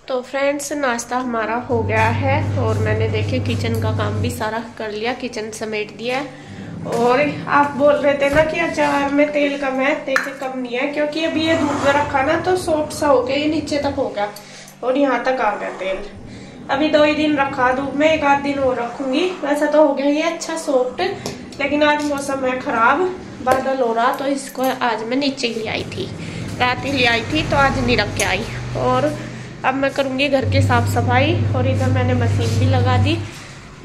तो फ्रेंड्स नाश्ता हमारा हो गया है और मैंने देखे किचन का काम भी सारा कर लिया, किचन समेट दिया है। और आप बोल रहे थे ना कि अचार में तेल कम है, तेल कम नहीं है क्योंकि अभी ये धूप में रखा ना तो सॉफ्ट सा हो गया, ये नीचे तक हो गया और यहाँ तक आ गया तेल। अभी 2 ही दिन रखा धूप में, 1 आध दिन और रखूंगी। वैसा तो हो गया ये अच्छा सॉफ्ट, लेकिन आज मौसम है खराब, बादल हो रहा तो इसको आज मैं नीचे ले आई थी, रात ही ले आई थी तो आज नहीं रख के आई। और अब मैं करूँगी घर की साफ सफाई। और इधर मैंने मशीन भी लगा दी,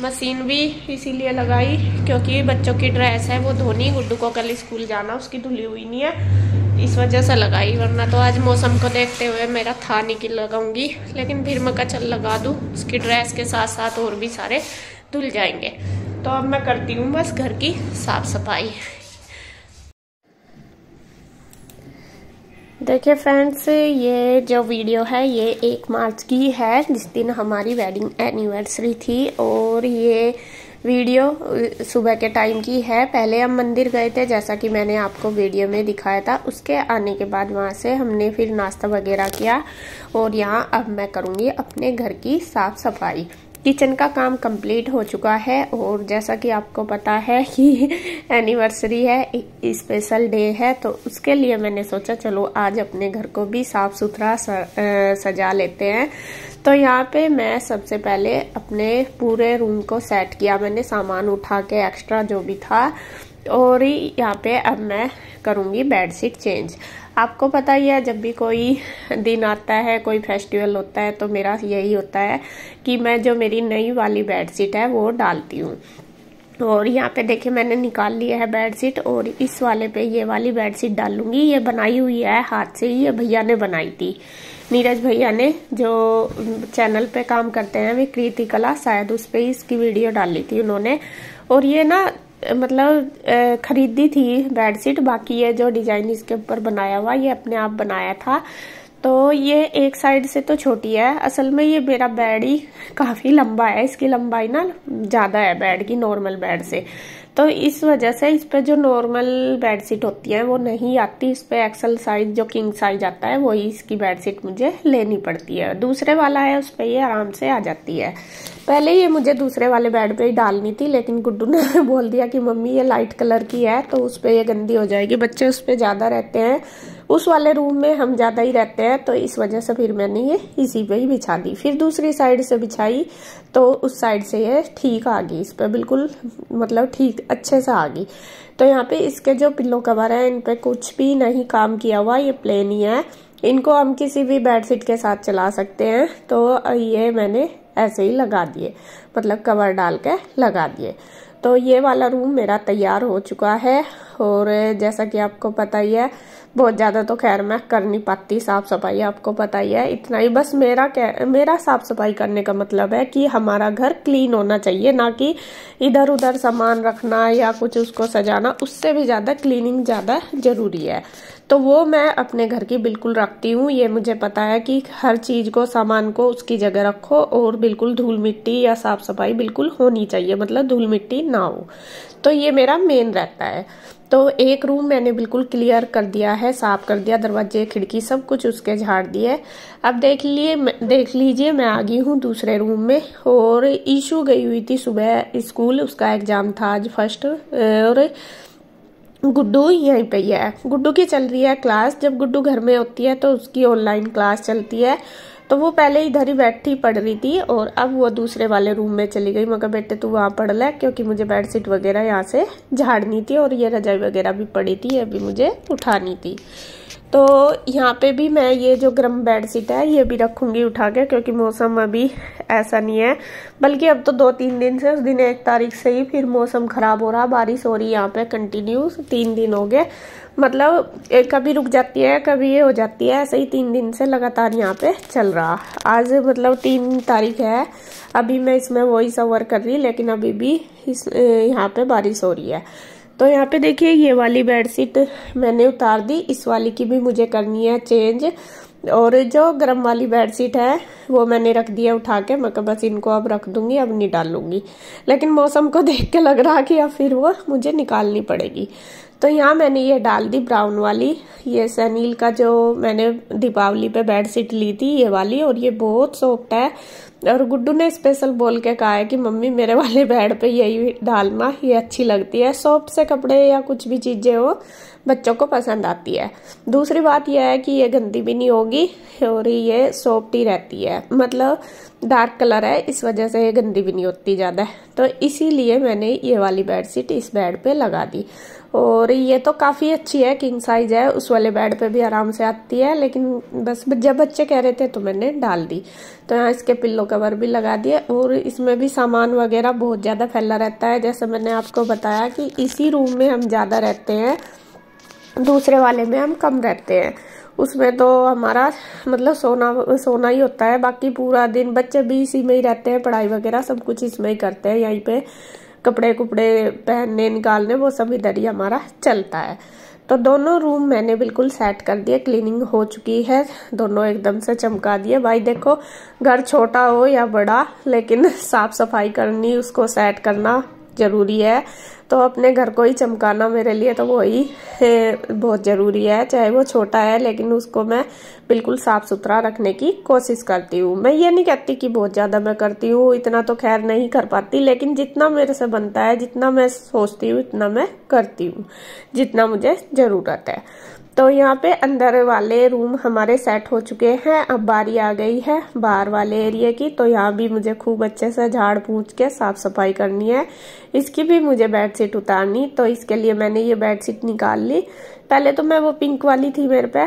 मशीन भी इसीलिए लगाई क्योंकि बच्चों की ड्रेस है वो धोनी, गुड्डू को कल स्कूल जाना, उसकी धुली हुई नहीं है, इस वजह से लगाई। वरना तो आज मौसम को देखते हुए मेरा था नहीं कि लगाऊंगी, लेकिन फिर मैं चल लगा दूँ, उसकी ड्रेस के साथ साथ और भी सारे धुल जाएंगे। तो अब मैं करती हूँ बस घर की साफ सफाई। देखिए फ्रेंड्स, ये जो वीडियो है ये 1 मार्च की है, जिस दिन हमारी वेडिंग एनिवर्सरी थी। और ये वीडियो सुबह के टाइम की है। पहले हम मंदिर गए थे जैसा कि मैंने आपको वीडियो में दिखाया था, उसके आने के बाद वहाँ से हमने फिर नाश्ता वगैरह किया। और यहाँ अब मैं करूँगी अपने घर की साफ सफाई। किचन का काम कंप्लीट हो चुका है और जैसा कि आपको पता है कि एनिवर्सरी है, एक स्पेशल डे है, तो उसके लिए मैंने सोचा चलो आज अपने घर को भी साफ सुथरा सजा लेते हैं। तो यहाँ पे मैं सबसे पहले अपने पूरे रूम को सेट किया, मैंने सामान उठा के एक्स्ट्रा जो भी था। और यहाँ पे अब मैं करूँगी बेडशीट चेंज। आपको पता ही है जब भी कोई दिन आता है, कोई फेस्टिवल होता है, तो मेरा यही होता है कि मैं जो मेरी नई वाली बेडशीट है वो डालती हूँ। और यहाँ पे देखिए मैंने निकाल लिया है बेडशीट और इस वाले पे ये वाली बेडशीट डालूंगी। ये बनाई हुई है हाथ से ही, ये भैया ने बनाई थी, नीरज भैया ने, जो चैनल पे काम करते हैं विकृति कला, शायद उस पे इसकी वीडियो डाली थी उन्होंने। और ये ना मतलब खरीदी थी बेडशीट, बाकी ये जो डिजाइन इसके ऊपर बनाया हुआ ये अपने आप बनाया था। तो ये एक साइड से तो छोटी है, असल में ये मेरा बेड ही काफी लंबा है, इसकी लंबाई ना ज्यादा है बेड की नॉर्मल बेड से। तो इस वजह से इस पे जो नॉर्मल बेडशीट होती है वो नहीं आती, इस पे एक्सल साइज जो किंग साइज आता है वही इसकी बेडशीट मुझे लेनी पड़ती है। दूसरे वाला है उस पे ये आराम से आ जाती है। पहले ये मुझे दूसरे वाले बेड पे ही डालनी थी, लेकिन गुड्डू ने बोल दिया कि मम्मी ये लाइट कलर की है तो उस पे ये गंदी हो जाएगी, बच्चे उस पे ज्यादा रहते हैं, उस वाले रूम में हम ज्यादा ही रहते हैं, तो इस वजह से फिर मैंने ये इसी पे ही बिछा दी। फिर दूसरी साइड से बिछाई तो उस साइड से ये ठीक आ गई, इस पे बिल्कुल मतलब ठीक अच्छे से आ गई। तो यहाँ पे इसके जो पिल्लो कवर है इन पे कुछ भी नहीं काम किया हुआ, ये प्लेन ही है, इनको हम किसी भी बेडशीट के साथ चला सकते हैं। तो ये मैंने ऐसे ही लगा दिए, मतलब कवर डाल के लगा दिए। तो ये वाला रूम मेरा तैयार हो चुका है। और जैसा कि आपको पता ही है, बहुत ज्यादा तो खैर मैं कर नहीं पाती साफ सफाई, आपको पता ही है, इतना ही बस। मेरा साफ सफाई करने का मतलब है कि हमारा घर क्लीन होना चाहिए, ना कि इधर उधर सामान रखना या कुछ उसको सजाना, उससे भी ज्यादा क्लीनिंग ज्यादा जरूरी है। तो वो मैं अपने घर की बिल्कुल रखती हूँ। ये मुझे पता है कि हर चीज को, सामान को उसकी जगह रखो और बिल्कुल धूल मिट्टी या साफ सफाई बिल्कुल होनी चाहिए, मतलब धूल मिट्टी ना हो। तो ये मेरा मेन रहता है। तो एक रूम मैंने बिल्कुल क्लियर कर दिया है, साफ कर दिया, दरवाजे खिड़की सब कुछ उसके झाड़ दिए। अब देख लीजिए मैं आ गई हूँ दूसरे रूम में। और ईशू गई हुई थी सुबह स्कूल, उसका एग्जाम था आज फर्स्ट, और गुड्डू यहीं पे ही है। गुड्डू की चल रही है क्लास, जब गुड्डू घर में होती है तो उसकी ऑनलाइन क्लास चलती है। तो वो पहले इधर ही बैठी पढ़ रही थी और अब वो दूसरे वाले रूम में चली गई। मगर बेटे तू वहां पढ़ ले, क्योंकि मुझे बेडशीट वगैरह यहाँ से झाड़नी थी और ये रजाई वगैरह भी पड़ी थी, ये भी मुझे उठानी थी। तो यहाँ पे भी मैं ये जो गर्म बेडशीट है ये भी रखूंगी उठा के, क्योंकि मौसम अभी ऐसा नहीं है, बल्कि अब तो 2-3 दिन से, उस दिन 1 तारीख से ही फिर मौसम खराब हो रहा, बारिश हो रही यहाँ पे कंटिन्यू 3 दिन हो गए, मतलब कभी रुक जाती है कभी ये हो जाती है, ऐसे ही 3 दिन से लगातार यहाँ पे चल रहा। आज मतलब 3 तारीख है, अभी मैं इसमें वॉइस ओवर कर रही, लेकिन अभी भी यहाँ पे बारिश हो रही है। तो यहाँ पे देखिए ये वाली बेडशीट मैंने उतार दी, इस वाली की भी मुझे करनी है चेंज। और जो गर्म वाली बेडशीट है वो मैंने रख दिया उठा के, मैं बस इनको अब रख दूंगी, अब नहीं डालूंगी, लेकिन मौसम को देख के लग रहा कि अब फिर वो मुझे निकालनी पड़ेगी। तो यहाँ मैंने ये डाल दी ब्राउन वाली, ये सनील का जो मैंने दीपावली पे बेडशीट ली थी ये वाली, और ये बहुत सॉफ्ट है। और गुड्डू ने स्पेशल बोल के कहा है कि मम्मी मेरे वाले बेड पे यही डालना, ये अच्छी लगती है। सॉफ्ट से कपड़े या कुछ भी चीजें हो बच्चों को पसंद आती है। दूसरी बात यह है कि ये गंदी भी नहीं होगी और ये सॉफ्ट ही रहती है, मतलब डार्क कलर है इस वजह से ये गंदी भी नहीं होती ज्यादा। तो इसीलिए मैंने ये वाली बेडशीट इस बेड पे लगा दी। और ये तो काफी अच्छी है, किंग साइज है, उस वाले बेड पे भी आराम से आती है, लेकिन बस जब बच्चे कह रहे थे तो मैंने डाल दी। तो यहाँ इसके पिल्लो कवर भी लगा दिए। और इसमें भी सामान वगैरह बहुत ज्यादा फैला रहता है, जैसे मैंने आपको बताया कि इसी रूम में हम ज्यादा रहते हैं, दूसरे वाले में हम कम रहते हैं। उसमें तो हमारा मतलब सोना ही होता है, बाकी पूरा दिन बच्चे भी इसी में ही रहते हैं, पढ़ाई वगैरह सब कुछ इसमें ही करते हैं। यहीं पे कपड़े कुपड़े पहनने निकालने वो सब इधर ही हमारा चलता है। तो दोनों रूम मैंने बिल्कुल सेट कर दिए, क्लीनिंग हो चुकी है, दोनों एकदम से चमका दिए। भाई देखो, घर छोटा हो या बड़ा, लेकिन साफ सफाई करनी, उसको सेट करना जरूरी है। तो अपने घर को ही चमकाना मेरे लिए तो वही बहुत जरूरी है, चाहे वो छोटा है, लेकिन उसको मैं बिल्कुल साफ सुथरा रखने की कोशिश करती हूँ। मैं ये नहीं कहती कि बहुत ज्यादा मैं करती हूँ, इतना तो खैर नहीं कर पाती, लेकिन जितना मेरे से बनता है, जितना मैं सोचती हूँ इतना मैं करती हूँ, जितना मुझे जरूरत है। तो यहाँ पे अंदर वाले रूम हमारे सेट हो चुके हैं। अब बारी आ गई है बाहर वाले एरिया की। तो यहाँ भी मुझे खूब अच्छे से झाड़ पूछ के साफ सफाई करनी है। इसकी भी मुझे बेडशीट उतारनी, तो इसके लिए मैंने ये बेडशीट निकाल ली। पहले तो मैं वो पिंक वाली थी मेरे पे,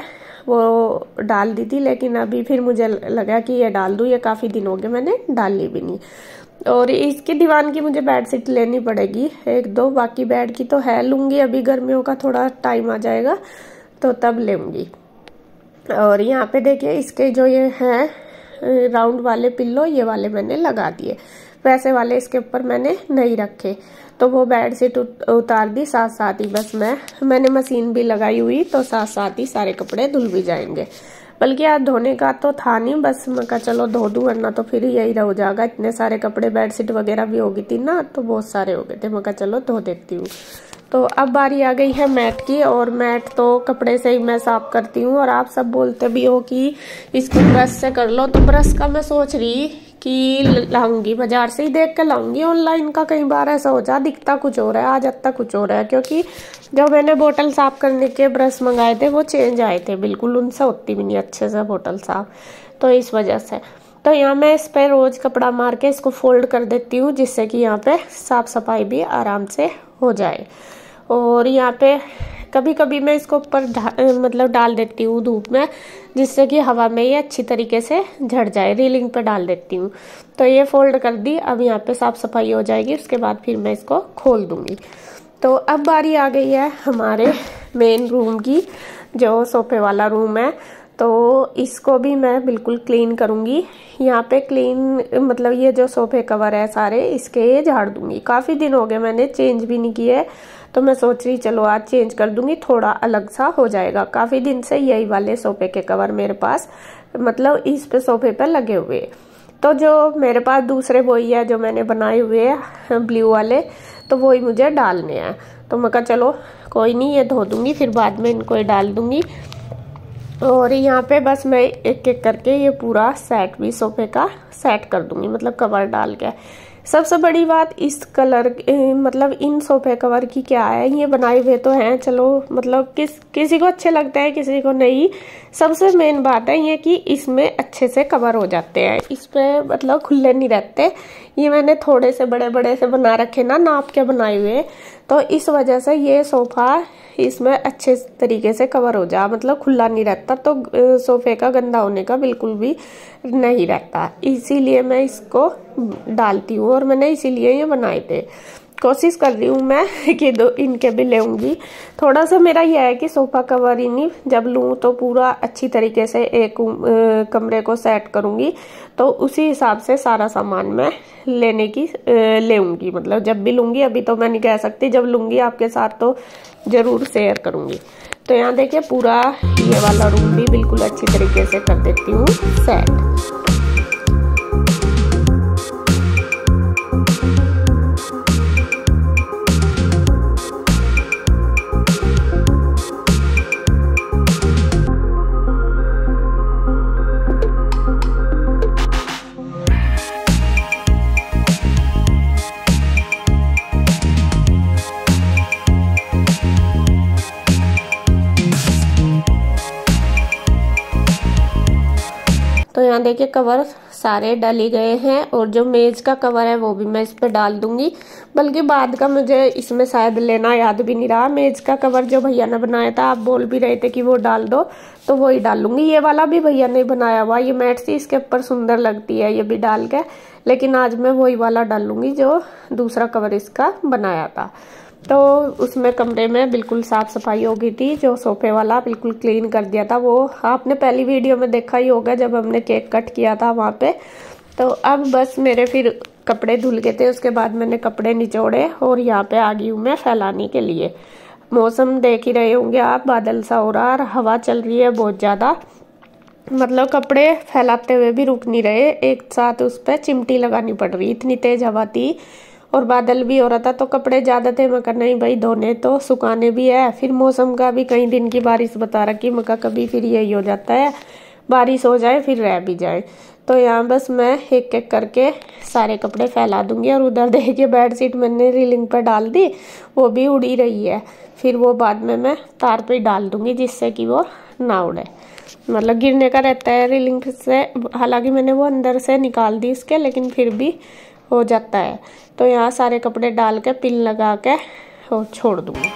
वो डाल दी थी, लेकिन अभी फिर मुझे लगा कि ये डाल दूं, ये काफी दिन हो गए मैंने डाली भी नहीं। और इसकी दीवान की मुझे बेडशीट लेनी पड़ेगी एक दो, बाकी बेड की तो है, लूंगी अभी, गर्मियों का थोड़ा टाइम आ जाएगा तो तब लूंगी। और यहाँ पे देखिए इसके जो ये हैं राउंड वाले पिल्लो, ये वाले मैंने लगा दिए, वैसे वाले इसके ऊपर मैंने नहीं रखे। तो वो बेडशीट उतार दी, साथ साथ ही बस मैंने मशीन भी लगाई हुई, तो साथ साथ ही सारे कपड़े धुल भी जाएंगे। बल्कि आज धोने का तो था नहीं, बस मैं कहा चलो धो दूं, वरना तो फिर यही रह जाएगा। इतने सारे कपड़े, बेडशीट वगैरह भी हो गई थी ना, तो बहुत सारे हो गए थे, मैं कहा चलो धो देती हूँ। तो अब बारी आ गई है मैट की, और मैट तो कपड़े से ही मैं साफ करती हूँ। और आप सब बोलते भी हो कि इसको ब्रश से कर लो, तो ब्रश का मैं सोच रही कि लाऊंगी, बाजार से ही देख के लाऊंगी। ऑनलाइन का कई बार ऐसा हो जा, दिखता कुछ हो रहा है, आ जाता कुछ हो रहा है, क्योंकि जो मैंने बोतल साफ करने के ब्रश मंगाए थे वो चेंज आए थे बिल्कुल, उनसे होती भी नहीं अच्छे से बोतल साफ, तो इस वजह से। तो यहाँ मैं इस पे रोज कपड़ा मार के इसको फोल्ड कर देती हूँ, जिससे कि यहाँ पे साफ सफाई भी आराम से हो जाए। और यहाँ पे कभी कभी मैं इसको ऊपर मतलब डाल देती हूँ धूप में, जिससे कि हवा में ये अच्छी तरीके से झड़ जाए, रीलिंग पे डाल देती हूँ। तो ये फोल्ड कर दी, अब यहाँ पे साफ सफाई हो जाएगी, उसके बाद फिर मैं इसको खोल दूंगी। तो अब बारी आ गई है हमारे मेन रूम की, जो सोफे वाला रूम है। तो इसको भी मैं बिल्कुल क्लीन करूंगी। यहाँ पे क्लीन मतलब ये जो सोफे कवर है सारे, इसके ये झाड़ दूंगी। काफी दिन हो गए मैंने चेंज भी नहीं किए, तो मैं सोच रही चलो आज चेंज कर दूंगी, थोड़ा अलग सा हो जाएगा। काफी दिन से यही वाले सोफे के कवर मेरे पास मतलब इस पे सोफे पे लगे हुए। तो जो मेरे पास दूसरे वही है जो मैंने बनाए हुए हैं ब्लू वाले, तो वही मुझे डालने हैं। तो मैं कहा चलो कोई नहीं, ये धो दूंगी, फिर बाद में इनको ही डाल दूंगी। और यहाँ पे बस मैं एक एक करके ये पूरा सेट भी सोफे का सेट कर दूंगी, मतलब कवर डाल के। सबसे बड़ी बात इस कलर मतलब इन सोफे कवर की क्या है, ये बनाए हुए तो हैं, चलो मतलब किसी को अच्छे लगते हैं, किसी को नहीं। सबसे मेन बात है ये कि इसमें अच्छे से कवर हो जाते हैं, इस पे मतलब खुले नहीं रहते। ये मैंने थोड़े से बड़े बड़े से बना रखे ना, नाप के बनाए हुए, तो इस वजह से ये सोफा इसमें अच्छे तरीके से कवर हो जा, मतलब खुला नहीं रहता, तो सोफे का गंदा होने का बिल्कुल भी नहीं रहता। इसीलिए मैं इसको डालती हूँ, और मैंने इसीलिए ये बनाए थे। कोशिश कर रही हूँ मैं कि दो इनके भी लेऊंगी। थोड़ा सा मेरा यह है कि सोफा कवर ही नहीं, जब लूँ तो पूरा अच्छी तरीके से एक कमरे को सेट करूंगी, तो उसी हिसाब से सारा सामान मैं लेने की लेऊंगी, मतलब जब भी लूंगी। अभी तो मैं नहीं कह सकती, जब लूंगी आपके साथ तो जरूर शेयर करूंगी। तो यहाँ देखिए पूरा ये वाला रूम भी बिल्कुल अच्छी तरीके से कर देती हूँ सेट। यहाँ देखिए कवर सारे डाल ही गए हैं, और जो मेज का कवर है वो भी मैं इस पे डाल दूंगी। बल्कि बाद का मुझे इसमें शायद लेना याद भी नहीं रहा। मेज का कवर जो भैया ने बनाया था, आप बोल भी रहे थे कि वो डाल दो, तो वो ही डाल लूंगी। ये वाला भी भैया ने बनाया हुआ, ये मैट सी इसके ऊपर सुंदर लगती है ये भी डाल के, लेकिन आज मैं वही वाला डाल लूंगी जो दूसरा कवर इसका बनाया था। तो उसमें कमरे में बिल्कुल साफ सफाई हो गई थी। जो सोफे वाला बिल्कुल क्लीन कर दिया था, वो आपने पहली वीडियो में देखा ही होगा जब हमने केक कट किया था वहाँ पे। तो अब बस मेरे फिर कपड़े धुल गए थे, उसके बाद मैंने कपड़े निचोड़े और यहाँ पे आ गई हूँ मैं फैलाने के लिए। मौसम देख ही रहे होंगे आप, बादल सा हो रहा और हवा चल रही है बहुत ज़्यादा, मतलब कपड़े फैलाते हुए भी रुक नहीं रहे, एक साथ उस पर चिमटी लगानी पड़ रही, इतनी तेज हवा थी और बादल भी हो रहा था। तो कपड़े ज़्यादा थे, मैं कहा नहीं भाई धोने तो सुखाने भी है। फिर मौसम का भी कई दिन की बारिश बता रखी, मैं कहा कभी फिर यही हो जाता है, बारिश हो जाए फिर रह भी जाए। तो यहाँ बस मैं एक एक करके सारे कपड़े फैला दूंगी। और उधर देखिए बेडशीट मैंने रीलिंग पर डाल दी, वो भी उड़ी रही है। फिर वो बाद में मैं तार पे डाल दूंगी जिससे कि वो ना उड़े, मतलब गिरने का रहता है रीलिंग से। हालांकि मैंने वो अंदर से निकाल दी इसके, लेकिन फिर भी हो जाता है। तो यहाँ सारे कपड़े डाल के पिन लगा के और छोड़ दूंगी।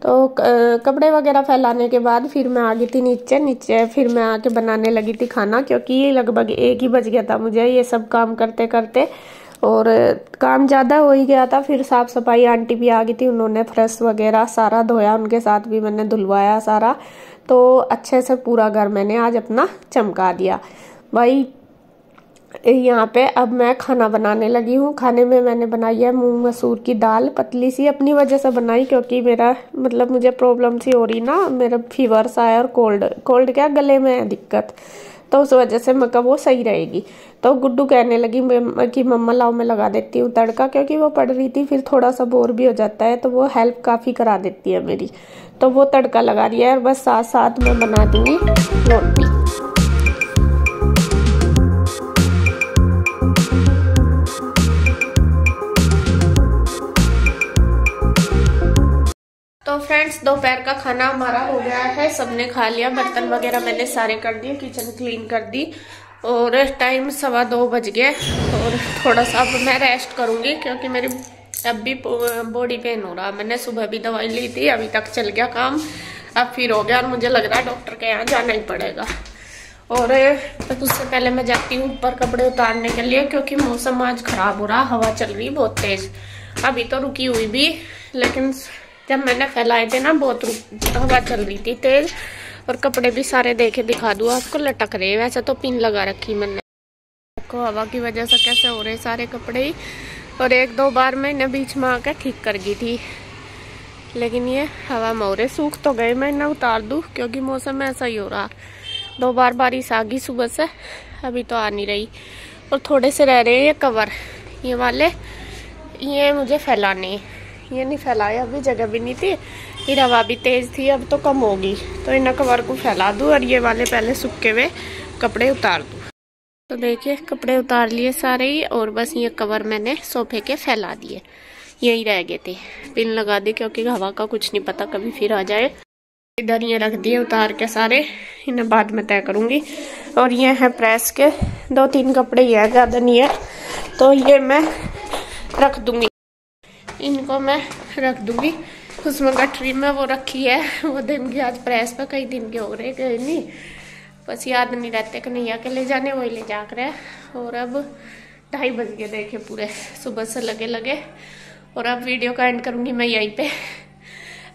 तो कपड़े वगैरह फैलाने के बाद फिर मैं आ गई थी नीचे फिर मैं आके बनाने लगी थी खाना, क्योंकि लगभग 1 ही बज गया था मुझे ये सब काम करते करते, और काम ज़्यादा हो ही गया था। फिर साफ सफाई आंटी भी आ गई थी, उन्होंने फ्रेश वगैरह सारा धोया, उनके साथ भी मैंने धुलवाया सारा। तो अच्छे से पूरा घर मैंने आज अपना चमका दिया भाई। यहाँ पे अब मैं खाना बनाने लगी हूँ। खाने में मैंने बनाई है मूंग मसूर की दाल, पतली सी अपनी वजह से बनाई, क्योंकि मेरा मतलब मुझे प्रॉब्लम सी हो रही ना, मेरा फीवर सा है और कोल्ड क्या गले में है दिक्कत, तो उस वजह से मैं कहा वो सही रहेगी। तो गुड्डू कहने लगी कि मम्मा लाओ मैं लगा देती हूँ तड़का, क्योंकि वो पढ़ रही थी, फिर थोड़ा सा बोर भी हो जाता है, तो वो हेल्प काफ़ी करा देती है मेरी। तो वो तड़का लगा रही है और बस साथ साथ मैं बना दूंगी रोटी। तो फ्रेंड्स दोपहर का खाना हमारा हो गया है, सबने खा लिया, बर्तन वगैरह मैंने सारे कर दिए, किचन क्लीन कर दी, और टाइम 2:15 बज गए। और थोड़ा सा अब मैं रेस्ट करूंगी, क्योंकि मेरी अब भी बॉडी पेन हो रहा। मैंने सुबह भी दवाई ली थी, अभी तक चल गया काम, अब फिर हो गया और मुझे लग रहा है डॉक्टर के यहाँ जाना ही पड़ेगा। और उससे पहले मैं जाती हूँ ऊपर कपड़े उतारने के लिए, क्योंकि मौसम आज खराब हो रहा, हवा चल रही बहुत तेज, अभी तो रुकी हुई भी, लेकिन जब मैंने फैलाए थे ना बहुत हवा चल रही थी तेज। और कपड़े भी सारे देखे दिखा दूँ आपको, लटक रहे, वैसे तो पिन लगा रखी मैंने, देखो हवा की वजह से कैसे हो रहे सारे कपड़े ही। और 1-2 बार मैंने बीच में आकर ठीक कर गई थी, लेकिन ये हवा में हो रहे, सूख तो गए, मैं इन्हें उतार दूँ क्योंकि मौसम ऐसा ही हो रहा। 2 बार बारिश आ गई सुबह से, अभी तो आ नहीं रही। और थोड़े से रह रहे हैं ये कवर, ये वाले, ये मुझे फैलाने, ये नहीं फैलाया, अभी जगह भी नहीं थी, फिर हवा भी तेज थी, अब तो कम होगी, तो इन कवर को फैला दूँ और ये वाले पहले सूखे हुए कपड़े उतार दूँ। तो देखिए कपड़े उतार लिए सारे ही, और बस ये कवर मैंने सोफे के फैला दिए, यही रह गए थे, पिन लगा दी, क्योंकि हवा का कुछ नहीं पता कभी फिर आ जाए। इधर ये रख दिए उतार के सारे, इन्हें बाद में तय करूँगी। और ये है प्रेस के 2-3 कपड़े ही है, ज़्यादा नहीं है, तो ये मैं रख दूँगी, इनको मैं रख दूँगी। उसमें गठरी में वो रखी है, वो दिन की आज प्रेस पे कई दिन के हो रहे गए नहीं, बस याद नहीं रहते कन्हैया के ले जाने, वही ले जा कर। और अब 2:30 बज गए देखे पूरे, सुबह से लगे। और अब वीडियो का एंड करूँगी मैं यहीं पे।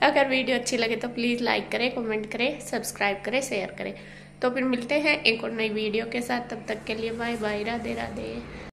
अगर वीडियो अच्छी लगे तो प्लीज़ लाइक करें, कमेंट करें, सब्सक्राइब करें, शेयर करें। तो फिर मिलते हैं एक और नई वीडियो के साथ, तब तक के लिए बाय बाय, राधे राधे।